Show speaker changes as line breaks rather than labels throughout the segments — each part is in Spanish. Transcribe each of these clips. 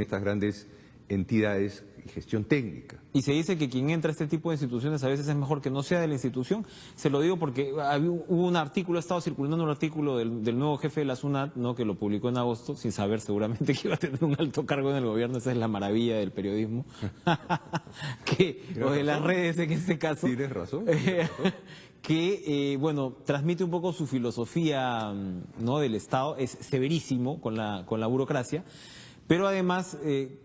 estas grandes entidades y gestión técnica.
Y se dice que quien entra a este tipo de instituciones a veces es mejor que no sea de la institución. Se lo digo porque hubo un artículo, ha estado circulando un artículo del nuevo jefe de la SUNAT, ¿no?, que lo publicó en agosto, sin saber seguramente que iba a tener un alto cargo en el gobierno. Esa es la maravilla del periodismo. O de las redes en este caso.
Tienes razón.
Que, bueno, transmite un poco su filosofía, ¿no?, del Estado. Es severísimo con la burocracia. Pero además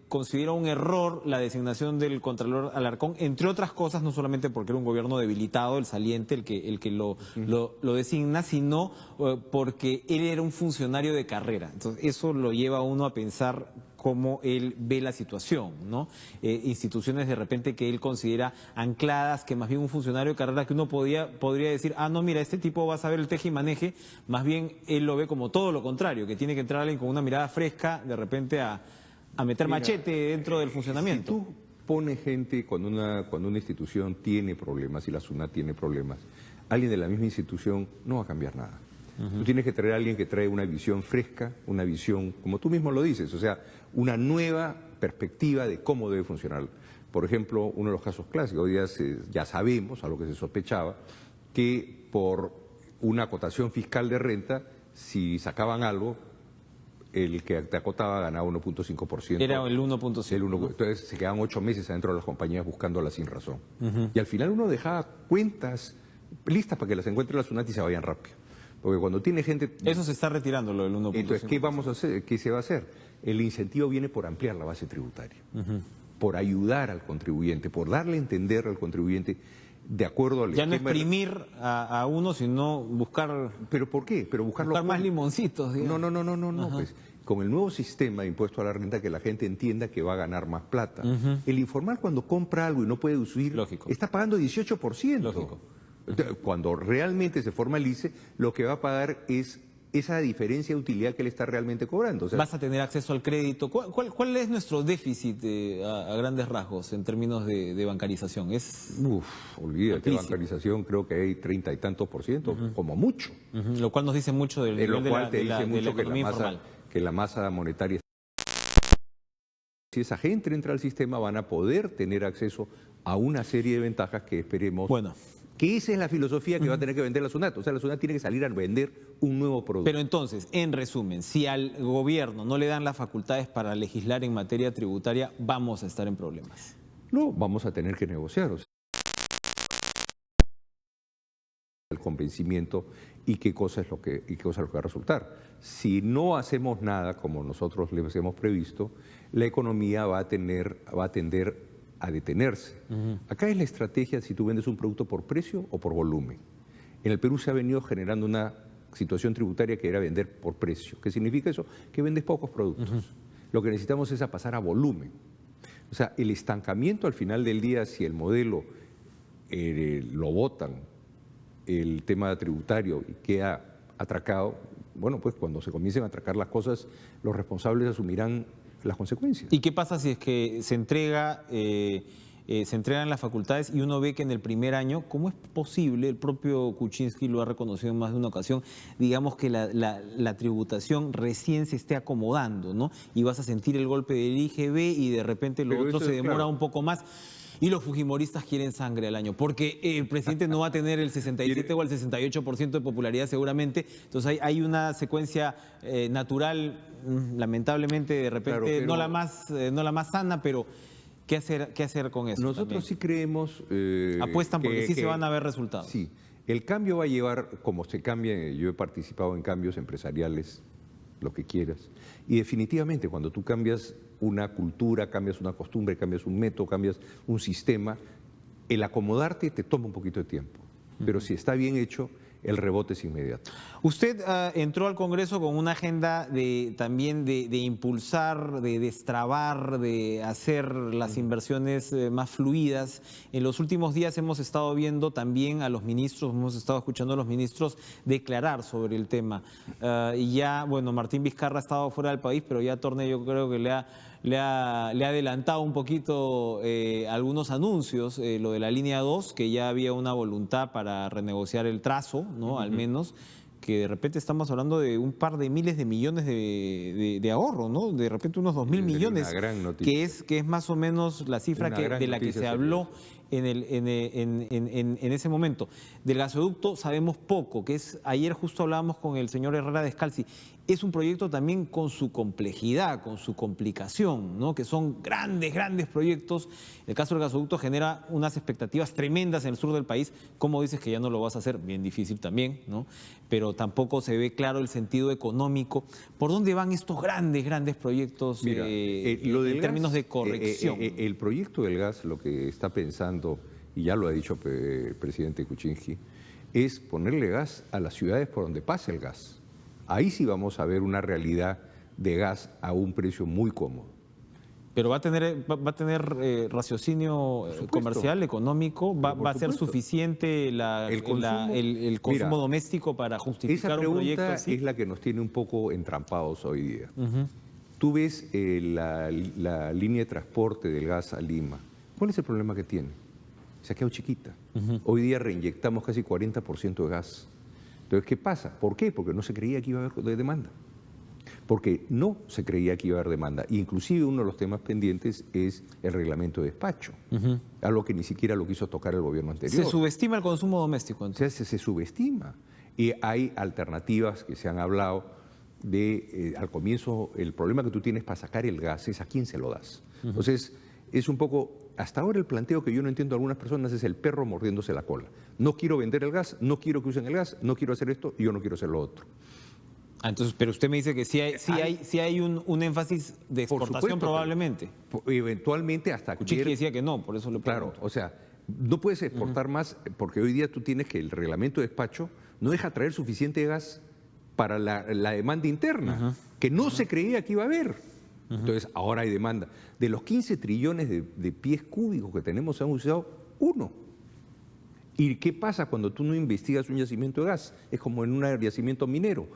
considera un error la designación del Contralor Alarcón, entre otras cosas, no solamente porque era un gobierno debilitado, el saliente, el que lo designa, sino porque él era un funcionario de carrera. Entonces eso lo lleva a uno a pensar cómo él ve la situación, ¿no? Instituciones de repente que él considera ancladas, que más bien un funcionario de carrera que uno podría decir, ah, no, mira, este tipo va a saber el teje y maneje, más bien él lo ve como todo lo contrario, que tiene que entrar alguien con una mirada fresca, de repente a meter machete dentro del funcionamiento.
Si tú pones gente cuando una institución tiene problemas y la SUNAT tiene problemas, alguien de la misma institución no va a cambiar nada. Tú tienes que traer a alguien que trae una visión fresca, una visión, como tú mismo lo dices, o sea, una nueva perspectiva de cómo debe funcionar. Por ejemplo, uno de los casos clásicos, hoy día ya sabemos, a lo que se sospechaba, que por una acotación fiscal de renta, si sacaban algo, el que te acotaba ganaba 1.5%.
Era el 1.5%.
Entonces se quedaban 8 meses adentro de las compañías buscándolas sin razón. Y al final uno dejaba cuentas listas para que las encuentre la SUNAT y se vayan rápido. Porque cuando tiene gente...
Eso se está retirando, lo del 1.5%.
Entonces, ¿qué vamos a hacer? ¿Qué se va a hacer? El incentivo viene por ampliar la base tributaria, por ayudar al contribuyente, por darle a entender al contribuyente de acuerdo al
ya
esquema...
no exprimir a uno, sino buscar...
¿Pero por qué? Pero buscar
más limoncitos, digamos.
No. Pues, con el nuevo sistema de impuesto a la renta, que la gente entienda que va a ganar más plata. El informal, cuando compra algo y no puede deducir, está pagando 18%.
Lógico.
Cuando realmente se formalice, lo que va a pagar es esa diferencia de utilidad que él está realmente cobrando. O sea,
vas a tener acceso al crédito. ¿Cuál es nuestro déficit a grandes rasgos en términos de bancarización?
Olvídate, bancarización creo que hay 30 y tantos %, como mucho.
Lo cual nos dice mucho del nivel de la economía informal.
Que la masa monetaria... Si esa gente entra al sistema, van a poder tener acceso a una serie de ventajas que esperemos...
Bueno.
Que esa es la filosofía que va a tener que vender la SUNAT. O sea, la SUNAT tiene que salir a vender un nuevo producto.
Pero entonces, en resumen, si al gobierno no le dan las facultades para legislar en materia tributaria, vamos a estar en problemas.
No, vamos a tener que negociar. O sea, el convencimiento y qué cosa es lo que va a resultar. Si no hacemos nada como nosotros les hemos previsto, la economía va a tender a detenerse. Acá es la estrategia si tú vendes un producto por precio o por volumen. En el Perú se ha venido generando una situación tributaria que era vender por precio. ¿Qué significa eso? Que vendes pocos productos. Lo que necesitamos es pasar a volumen. O sea, el estancamiento al final del día, si el modelo lo botan, el tema tributario y queda atracado, bueno, pues cuando se comiencen a atracar las cosas, los responsables asumirán las consecuencias.
¿Y qué pasa si es que se entregan las facultades y uno ve que en el primer año, ¿cómo es posible? El propio Kuczynski lo ha reconocido en más de una ocasión, digamos que la tributación recién se esté acomodando, ¿no? Y vas a sentir el golpe del IGB y de repente lo otro se demora un poco más. Y los fujimoristas quieren sangre al año, porque el presidente no va a tener el 67 o el 68% de popularidad seguramente. Entonces hay una secuencia natural, lamentablemente de repente no la más sana, pero ¿qué hacer con eso?
Nosotros también sí creemos...
apuestan porque sí se van a ver resultados.
Sí, el cambio va a llevar, como se cambia, yo he participado en cambios empresariales, lo que quieras, y definitivamente cuando tú cambias una cultura, cambias una costumbre, cambias un método, cambias un sistema, el acomodarte te toma un poquito de tiempo, pero si está bien hecho, el rebote es inmediato.
Usted entró al Congreso con una agenda también de impulsar, de destrabar, de hacer las inversiones más fluidas. En los últimos días hemos estado viendo también a los ministros, hemos estado escuchando a los ministros declarar sobre el tema. Y ya, bueno, Martín Vizcarra ha estado fuera del país, pero ya Torne yo creo que le ha adelantado un poquito algunos anuncios, lo de la línea 2, que ya había una voluntad para renegociar el trazo, ¿no? Al menos, que de repente estamos hablando de un par de miles de millones de ahorro, ¿no? De repente unos 2.000 millones,
una gran noticia.
que es más o menos la cifra
Una gran
de la que
noticia
se
sería
habló
eso.
en ese momento. Del gasoducto sabemos poco, que es, ayer justo hablábamos con el señor Herrera Descalzi, es un proyecto también con su complejidad, con su complicación, ¿no? Que son grandes, grandes proyectos. El caso del gasoducto genera unas expectativas tremendas en el sur del país. ¿Cómo dices que ya no lo vas a hacer? Bien difícil también, ¿no? Pero tampoco se ve claro el sentido económico. ¿Por dónde van estos grandes, grandes proyectos
Mira, lo del
en términos
gas,
de corrección?
el proyecto del gas, lo que está pensando, y ya lo ha dicho el presidente Kuczynski, es ponerle gas a las ciudades por donde pasa el gas. Ahí sí vamos a ver una realidad de gas a un precio muy cómodo.
Pero va a tener raciocinio comercial, económico, va a ser
supuesto.
suficiente
El consumo,
el consumo
mira,
doméstico para
esa
justificar un proyecto
pregunta
así.
es la que nos tiene un poco entrampados hoy día. Tú ves la línea de transporte del gas a Lima. ¿Cuál es el problema que tiene? Se ha quedado chiquita. Hoy día reinyectamos casi 40% de gas. Entonces, ¿qué pasa? ¿Por qué? Porque no se creía que iba a haber demanda. Porque no se creía que iba a haber demanda. Inclusive uno de los temas pendientes es el reglamento de despacho, algo que ni siquiera lo quiso tocar el gobierno anterior.
Se subestima el consumo doméstico,
O
entonces.
sea, se subestima. Y hay alternativas que se han hablado de, al comienzo, el problema que tú tienes para sacar el gas es a quién se lo das. Entonces, es un poco, hasta ahora el planteo que yo no entiendo de algunas personas es el perro mordiéndose la cola. No quiero vender el gas, no quiero que usen el gas, no quiero hacer esto y yo no quiero hacer lo otro.
Entonces, pero usted me dice que sí hay un énfasis de exportación
supuesto,
probablemente.
Eventualmente hasta
Kuczynski decía que no, por eso le
Claro,
pregunto.
o sea, no puedes exportar más porque hoy día tú tienes que el reglamento de despacho no deja traer suficiente gas para la demanda interna, que no se creía que iba a haber. Entonces, ahora hay demanda. De los 15 trillones de pies cúbicos que tenemos, se han usado 1. ¿Y qué pasa cuando tú no investigas un yacimiento de gas? Es como en un yacimiento minero.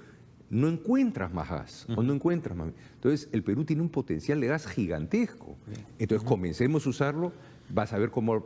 No encuentras más gas, o no encuentras más. Entonces, el Perú tiene un potencial de gas gigantesco. Entonces, comencemos a usarlo, vas a ver cómo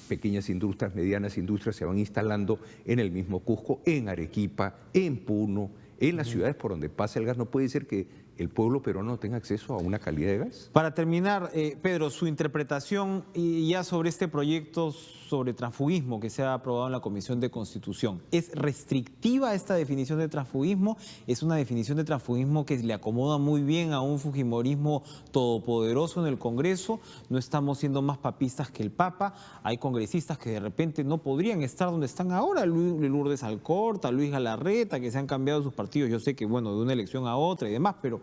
pequeñas industrias, medianas industrias se van instalando en el mismo Cusco, en Arequipa, en Puno, en las ciudades por donde pasa el gas. No puede ser que el pueblo peruano no tenga acceso a una calidad de gas.
Para terminar, Pedro, su interpretación ya sobre este proyecto sobre transfugismo que se ha aprobado en la Comisión de Constitución. ¿Es restrictiva esta definición de transfugismo? ¿Es una definición de transfugismo que le acomoda muy bien a un fujimorismo todopoderoso en el Congreso? ¿No estamos siendo más papistas que el Papa? Hay congresistas que de repente no podrían estar donde están ahora, Lourdes Alcorta, Luis Galarreta, que se han cambiado sus partidos, yo sé que bueno, de una elección a otra y demás, pero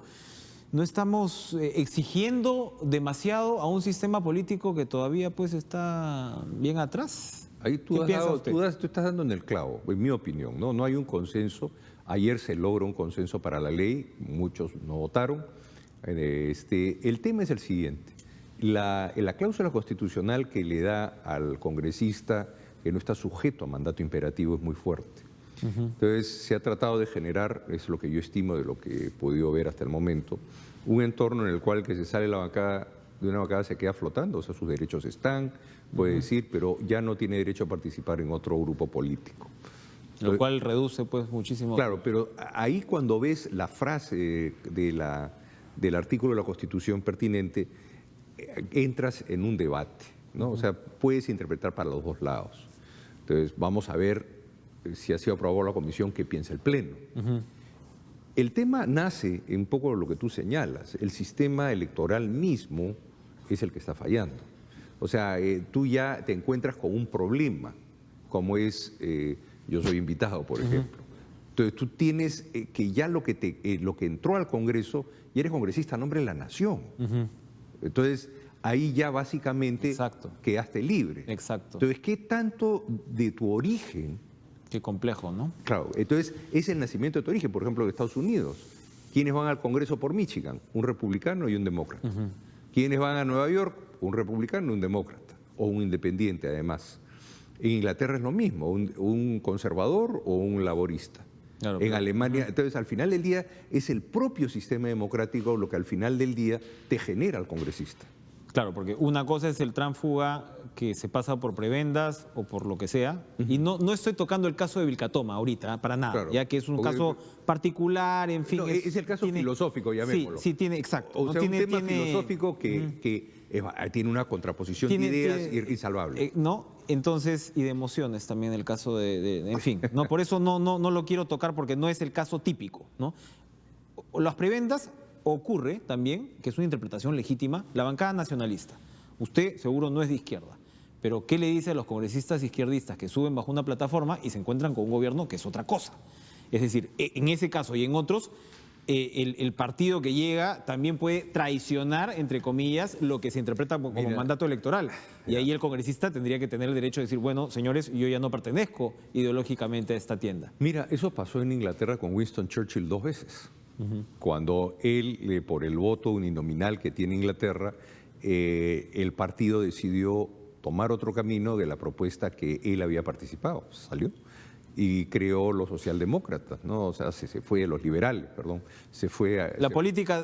¿no estamos exigiendo demasiado a un sistema político que todavía pues está bien atrás?
Ahí tú estás dando en el clavo, en mi opinión, ¿no? No hay un consenso. Ayer se logró un consenso para la ley, muchos no votaron. El tema es el siguiente. La cláusula constitucional que le da al congresista que no está sujeto a mandato imperativo es muy fuerte. Entonces, se ha tratado de generar, es lo que yo estimo de lo que he podido ver hasta el momento, un entorno en el cual el que se sale de una bancada se queda flotando, o sea, sus derechos están, puede decir, pero ya no tiene derecho a participar en otro grupo político.
Lo cual reduce pues muchísimo.
Claro, pero ahí cuando ves la frase del artículo de la Constitución pertinente, entras en un debate, ¿no? O sea, puedes interpretar para los dos lados. Entonces, vamos a ver si ha sido aprobado la comisión, qué piensa el Pleno. El tema nace un poco de lo que tú señalas. El sistema electoral mismo es el que está fallando. O sea, tú ya te encuentras con un problema, como es, yo soy invitado, por ejemplo. Entonces, tú tienes que ya lo que entró al Congreso, y eres congresista a nombre de la nación. Entonces, ahí ya básicamente quedaste libre.
Exacto.
Entonces, ¿qué tanto de tu origen?
Qué complejo, ¿no?
Claro, entonces es el nacimiento de tu origen, por ejemplo, de Estados Unidos. ¿Quiénes van al Congreso por Michigan? Un republicano y un demócrata. ¿Quiénes van a Nueva York? Un republicano y un demócrata, o un independiente además. En Inglaterra es lo mismo, un conservador o un laborista. Claro, en Alemania, entonces al final del día es el propio sistema democrático lo que al final del día te genera al congresista.
Claro, porque una cosa es el tránsfuga que se pasa por prebendas o por lo que sea, y no estoy tocando el caso de Vilcatoma ahorita, para nada,
Claro.
ya que es un caso particular, en fin.
No, es el caso filosófico, llamémoslo.
Sí, tiene, exacto.
O sea,
tiene,
un tema
tiene-
filosófico que tiene una contraposición de ideas insalvable.
no, entonces, y de emociones también el caso en fin, no, por eso no lo quiero tocar porque no es el caso típico, ¿no? Las prebendas ocurre también, que es una interpretación legítima, la bancada nacionalista. Usted seguro no es de izquierda, pero ¿qué le dice a los congresistas izquierdistas que suben bajo una plataforma y se encuentran con un gobierno que es otra cosa? Es decir, en ese caso y en otros, el partido que llega también puede traicionar, entre comillas, lo que se interpreta como mandato electoral. Y ahí el congresista tendría que tener el derecho de decir, bueno, señores, yo ya no pertenezco ideológicamente a esta tienda.
Mira, eso pasó en Inglaterra con Winston Churchill 2 veces. Cuando él, por el voto uninominal que tiene Inglaterra, el partido decidió tomar otro camino de la propuesta que él había participado. Salió y creó los socialdemócratas, ¿no? O sea, se fue a los liberales, perdón, se fue a...
La política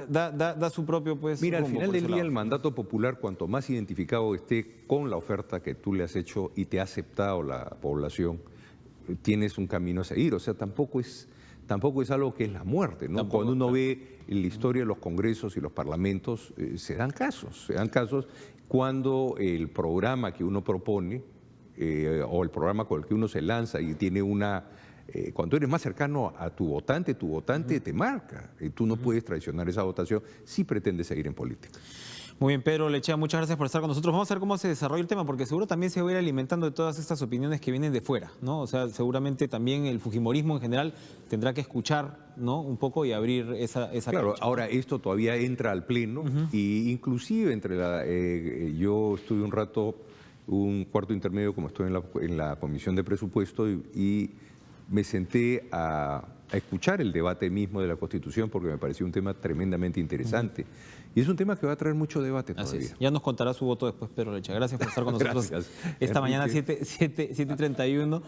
da su propio, pues,
Mira, al
rumbo
final
por
del
ese
día
lado.
el mandato popular, cuanto más identificado esté con la oferta que tú le has hecho y te ha aceptado la población, tienes un camino a seguir. O sea, tampoco es algo que es la muerte, ¿no?
Tampoco,
Cuando uno
claro.
ve en la historia de los congresos y los parlamentos, se dan casos cuando el programa que uno propone o el programa con el que uno se lanza y tiene cuando eres más cercano a tu votante te marca. Y tú no puedes traicionar esa votación si pretendes seguir en política.
Muy bien, Pedro Lechea, muchas gracias por estar con nosotros. Vamos a ver cómo se desarrolla el tema, porque seguro también se va a ir alimentando de todas estas opiniones que vienen de fuera, ¿no? O sea, seguramente también el fujimorismo en general tendrá que escuchar, ¿no? Un poco y abrir esa
Claro,
cancha.
ahora esto todavía entra al pleno y inclusive yo estuve un rato, un cuarto intermedio como estoy en la comisión de presupuesto y me senté a escuchar el debate mismo de la Constitución porque me pareció un tema tremendamente interesante. Y es un tema que va a traer mucho debate
Así
todavía.
es. Ya nos contará su voto después, Pedro Lechea. Gracias por estar con nosotros
Gracias,
esta mañana,
Enrique.
7:31.